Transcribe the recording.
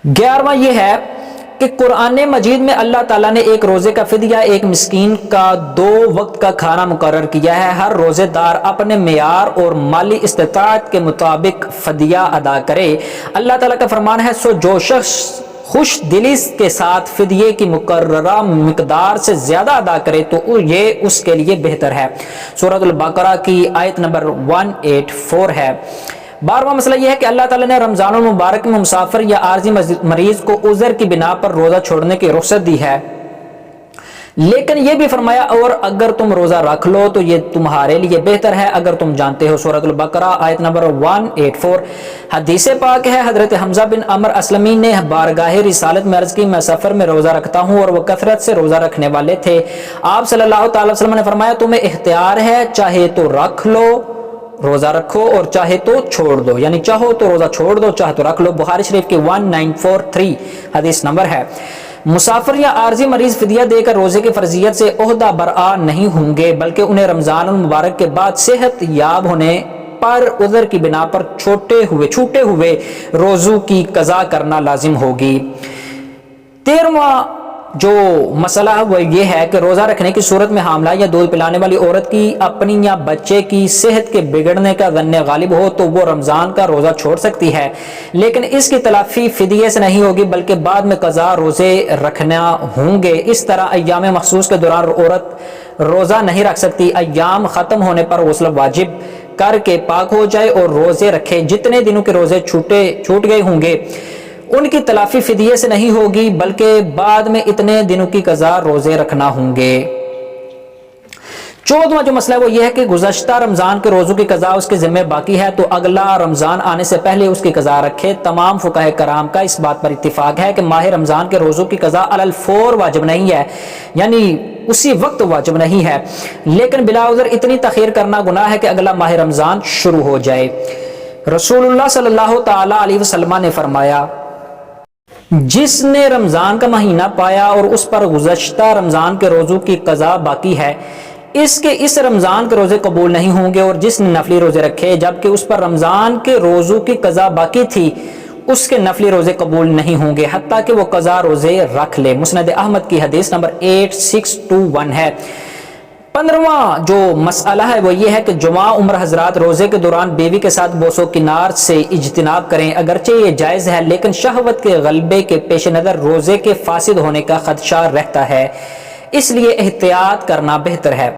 11واں یہ ہے کہ قرآن مجید میں اللہ تعالیٰ نے ایک روزے کا فدیہ ایک مسکین کا 2 وقت کا کھانا مقرر کیا ہے۔ ہر روزے دار اپنے معیار اور مالی استطاعت کے مطابق فدیہ ادا کرے۔ اللہ تعالیٰ کا فرمان ہے، سو جو شخص خوش دلی کے ساتھ فدیے کی مقررہ مقدار سے زیادہ ادا کرے تو یہ اس کے لیے بہتر ہے۔ سورۃ البقرہ کی آیت نمبر 184 ہے۔ 12واں مسئلہ یہ ہے کہ اللہ تعالیٰ نے رمضان المبارک میں مسافر یا عارضی مریض کو عذر کی بنا پر روزہ چھوڑنے کی رخصت دی ہے، لیکن یہ بھی فرمایا اور اگر تم روزہ رکھ لو تو یہ تمہارے لیے بہتر ہے اگر تم جانتے ہو۔ سورۃ البقرہ آیت نمبر 184۔ حدیث پاک ہے، حضرت حمزہ بن عمر اسلمی نے بارگاہ رسالت میں عرض کی، میں سفر میں روزہ رکھتا ہوں، اور وہ کثرت سے روزہ رکھنے والے تھے۔ آپ صلی اللہ تعالی وسلم نے فرمایا، تمہیں اختیار ہے، چاہے تو رکھ لو، روزہ رکھو، اور چاہے تو چھوڑ دو، یعنی چاہو تو روزہ چھوڑ دو، چاہے تو رکھ لو۔ بخاری شریف کی 1943 حدیث نمبر ہے۔ مسافر یا عارضی مریض فدیہ دے کر روزے کی فرضیت سے عہدہ برآ نہیں ہوں گے، بلکہ انہیں رمضان المبارک کے بعد صحت یاب ہونے پر عذر کی بنا پر چھوٹے ہوئے روزوں کی قضا کرنا لازم ہوگی۔ 13واں جو مسئلہ ہے وہ یہ ہے کہ روزہ رکھنے کی صورت میں حاملہ یا دودھ پلانے والی عورت کی اپنی یا بچے کی صحت کے بگڑنے کا ظن غالب ہو تو وہ رمضان کا روزہ چھوڑ سکتی ہے، لیکن اس کی تلافی فدیے سے نہیں ہوگی بلکہ بعد میں قضا روزے رکھنا ہوں گے۔ اس طرح ایام مخصوص کے دوران عورت روزہ نہیں رکھ سکتی۔ ایام ختم ہونے پر غسل واجب کر کے پاک ہو جائے اور روزے رکھے۔ جتنے دنوں کے روزے چھوٹ گئے ہوں گے ان کی تلافی فدیے سے نہیں ہوگی بلکہ بعد میں اتنے دنوں کی قضا روزے رکھنا ہوں گے۔ 14واں جو مسئلہ ہے وہ یہ ہے کہ گزشتہ رمضان کے روزوں کی قضا اس کے ذمہ باقی ہے تو اگلا رمضان آنے سے پہلے اس کی قضا رکھے۔ تمام فقہاء کرام کا اس بات پر اتفاق ہے کہ ماہ رمضان کے روزوں کی قضا علی الفور واجب نہیں ہے، یعنی اسی وقت واجب نہیں ہے، لیکن بلا عذر اتنی تاخیر کرنا گناہ ہے کہ اگلا ماہ رمضان شروع ہو جائے۔ رسول اللہ صلی اللہ تعالی علیہ وسلم نے فرمایا، جس نے رمضان کا مہینہ پایا اور اس پر گزشتہ رمضان کے روزوں کی قضا باقی ہے، اس رمضان کے روزے قبول نہیں ہوں گے، اور جس نے نفلی روزے رکھے جبکہ اس پر رمضان کے روزوں کی قضا باقی تھی، اس کے نفلی روزے قبول نہیں ہوں گے حتیٰ کہ وہ قضا روزے رکھ لے۔ مسند احمد کی حدیث نمبر 8621 ہے۔ 15واں جو مسئلہ ہے وہ یہ ہے کہ جمعہ عمر حضرات روزے کے دوران بیوی کے ساتھ بوس و کنار سے اجتناب کریں۔ اگرچہ یہ جائز ہے لیکن شہوت کے غلبے کے پیش نظر روزے کے فاسد ہونے کا خدشہ رہتا ہے، اس لیے احتیاط کرنا بہتر ہے۔